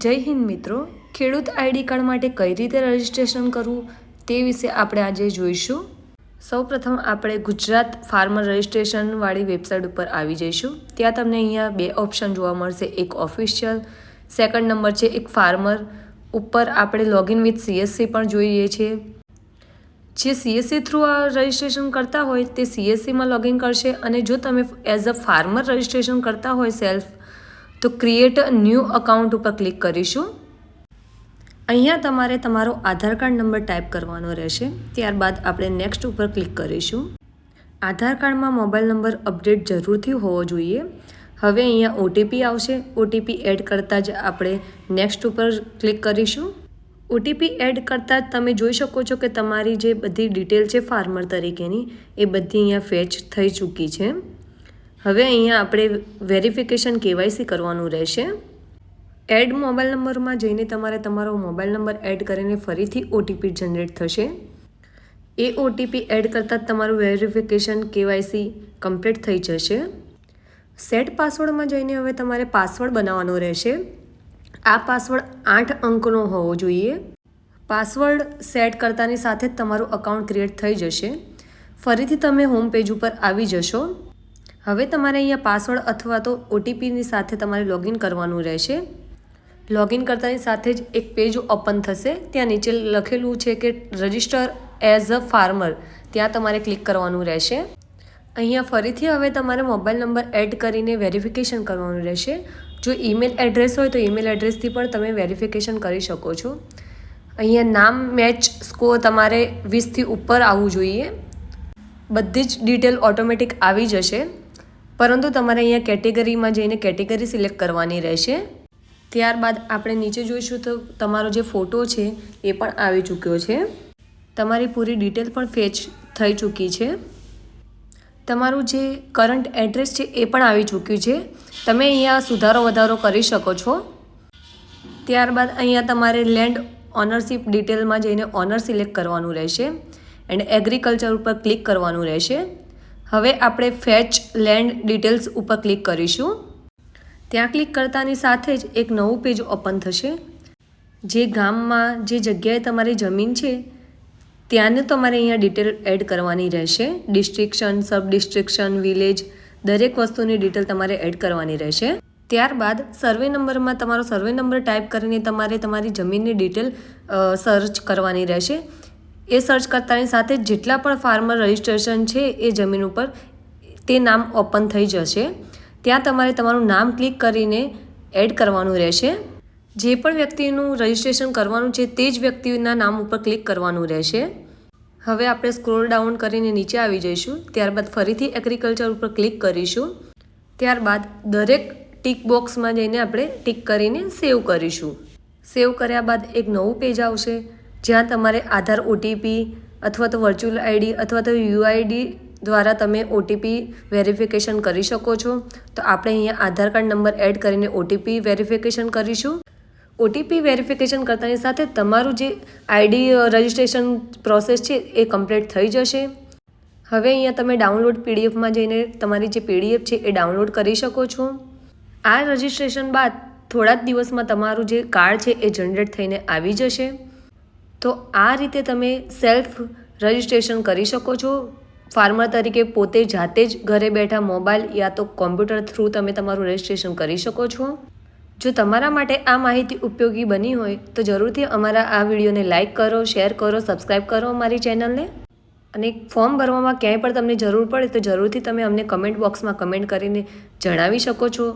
જય હિન્દ મિત્રો, ખેડૂત આઈડી કાર્ડ માટે કઈ રીતે રજિસ્ટ્રેશન કરવું તે વિશે આપણે આજે જોઈશું. સૌપ્રથમ આપણે ગુજરાત ફાર્મર રજિસ્ટ્રેશનવાળી વેબસાઇટ ઉપર આવી જઈશું. ત્યાં તમને અહીંયા બે ઓપ્શન જોવા મળશે, એક ઓફિશિયલ, સેકન્ડ નંબર છે એક ફાર્મર. ઉપર આપણે લોગિન વિથ CSC પણ જોઈએ છીએ. જે CSC થ્રુ આ રજિસ્ટ્રેશન કરતા હોય તે CSCમાં લોગિન કરશે, અને જો તમે એઝ અ ફાર્મર રજિસ્ટ્રેશન કરતા હોય સેલ્ફ, તો ક્રિએટ અ ન્યૂ અકાઉન્ટ ઉપર ક્લિક કરીશું. અહીંયા તમારે તમારો આધાર કાર્ડ નંબર ટાઈપ કરવાનો રહેશે. ત્યારબાદ આપણે નેક્સ્ટ ઉપર ક્લિક કરીશું. આધાર કાર્ડમાં મોબાઈલ નંબર અપડેટ જરૂરથી હોવો જોઈએ. હવે અહીંયા OTP આવશે. OTP એડ કરતાં જ આપણે નેક્સ્ટ ઉપર ક્લિક કરીશું. OTP એડ કરતાં જ તમે જોઈ શકો છો કે તમારી જે બધી ડિટેલ છે ફાર્મર તરીકેની એ બધી અહીંયા ફેચ થઈ ચૂકી છે. હવે અહીંયા આપણે વેરિફિકેશન KYC કરવાનું રહેશે. એડ મોબાઈલ નંબરમાં જઈને તમારે તમારો મોબાઈલ નંબર એડ કરીને ફરીથી OTP જનરેટ થશે. એ OTP એડ કરતાં જ તમારું વેરિફિકેશન KYC કમ્પ્લીટ થઈ જશે. સેટ પાસવર્ડમાં જઈને હવે તમારે પાસવર્ડ બનાવવાનો રહેશે. આ પાસવર્ડ 8 અંકનો હોવો જોઈએ. પાસવર્ડ સેટ કરતાની સાથે જ તમારું અકાઉન્ટ ક્રિએટ થઈ જશે. ફરીથી તમે હોમ પેજ ઉપર આવી જશો. હવે તમારે અહીંયા પાસવર્ડ અથવા તો OTPની સાથે તમારે લોગિન કરવાનું રહેશે. લોગિન કરતાની સાથે જ એક પેજ ઓપન થશે. ત્યાં નીચે લખેલું છે કે રજિસ્ટર એઝ અ ફાર્મર, ત્યાં તમારે ક્લિક કરવાનું રહેશે. અહીંયા ફરીથી હવે તમારે મોબાઈલ નંબર એડ કરીને વેરિફિકેશન કરવાનું રહેશે. જો ઈમેલ એડ્રેસ હોય તો ઈમેલ એડ્રેસથી પણ તમે વેરિફિકેશન કરી શકો છો. અહીંયા નામ મેચ સ્કોર તમારે 20થી ઉપર આવવું જોઈએ. બધી જ ડિટેલ ઓટોમેટિક આવી જશે, પરંતુ તમારે અહીંયા કેટેગરીમાં જઈને કેટેગરી સિલેક્ટ કરવાની રહેશે. ત્યારબાદ આપણે નીચે જોઈશું તો તમારો જે ફોટો છે એ પણ આવી ચૂક્યો છે. તમારી પૂરી ડિટેલ પણ ફેચ થઈ ચૂકી છે. તમારું જે કરંટ એડ્રેસ છે એ પણ આવી ચૂક્યું છે. તમે અહીંયા સુધારો વધારો કરી શકો છો. ત્યારબાદ અહીંયા તમારે લેન્ડ ઓનરશિપ ડિટેલમાં જઈને ઓનર સિલેક્ટ કરવાનું રહેશે એન્ડ એગ્રીકલ્ચર ઉપર ક્લિક કરવાનું રહેશે. હવે આપણે ફેચ લેન્ડ ડિટેલ્સ ઉપર ક્લિક કરીશું. ત્યાં ક્લિક કરતાની સાથે જ એક નવું પેજ ઓપન થશે. જે ગામમાં જે જગ્યાએ તમારી જમીન છે ત્યાંને તમારે અહીંયા ડિટેલ એડ કરવાની રહેશે. ડિસ્ટ્રિક્શન, સબ ડિસ્ટ્રિક્શન, વિલેજ, દરેક વસ્તુની ડિટેલ તમારે એડ કરવાની રહેશે. ત્યારબાદ સર્વે નંબરમાં તમારો સર્વે નંબર ટાઈપ કરીને તમારે તમારી જમીનની ડિટેલ સર્ચ કરવાની રહેશે. એ સર્ચ કરતાની સાથે જેટલા પણ ફાર્મર રજિસ્ટ્રેશન છે એ જમીન ઉપર તે નામ ઓપન થઈ જશે. ત્યાં તમારે તમારું નામ ક્લિક કરીને એડ કરવાનું રહેશે. જે પણ વ્યક્તિનું રજિસ્ટ્રેશન કરવાનું છે તે જ વ્યક્તિના નામ ઉપર ક્લિક કરવાનું રહેશે. હવે આપણે સ્ક્રોલ ડાઉન કરીને નીચે આવી જઈશું. ત્યારબાદ ફરીથી એગ્રીકલ્ચર ઉપર ક્લિક કરીશું. ત્યારબાદ દરેક ટિક બોક્સમાં જઈને આપણે ટિક કરીને સેવ કરીશું. સેવ કર્યા બાદ એક નવું પેજ આવશે, જ્યાં તમારે આધાર OTP અથવા તો વર્ચ્યુઅલ ID અથવા તો UID દ્વારા તમે OTP વેરિફિકેશન કરી શકો છો. તો આપણે અહીંયા આધાર કાર્ડ નંબર એડ કરીને OTP વેરિફિકેશન કરીશું. OTP વેરિફિકેશન કરતાની સાથે તમારું જે ID રજિસ્ટ્રેશન પ્રોસેસ છે એ કમ્પ્લીટ થઈ જશે. હવે અહીંયા તમે ડાઉનલોડ PDFમાં જઈને તમારી જે PDF છે એ ડાઉનલોડ કરી શકો છો. આ રજિસ્ટ્રેશન બાદ થોડા જ દિવસમાં તમારું જે કાર્ડ છે એ જનરેટ થઈને આવી જશે. તો આ રીતે તમે સેલ્ફ રજિસ્ટ્રેશન કરી શકો છો. ફાર્મર તરીકે પોતે જાતે જ ઘરે બેઠા મોબાઈલ યા તો કોમ્પ્યુટર થ્રુ તમે તમારું રજિસ્ટ્રેશન કરી શકો છો. જો તમારા માટે આ માહિતી ઉપયોગી બની હોય તો જરૂરથી અમારા આ વિડીયોને લાઇક કરો, શેર કરો, સબસ્ક્રાઈબ કરો અમારી ચેનલને. અને ફોર્મ ભરવામાં ક્યાંય પણ તમને જરૂર પડે તો જરૂરથી તમે અમને કમેન્ટ બોક્સમાં કમેન્ટ કરીને જણાવી શકો છો.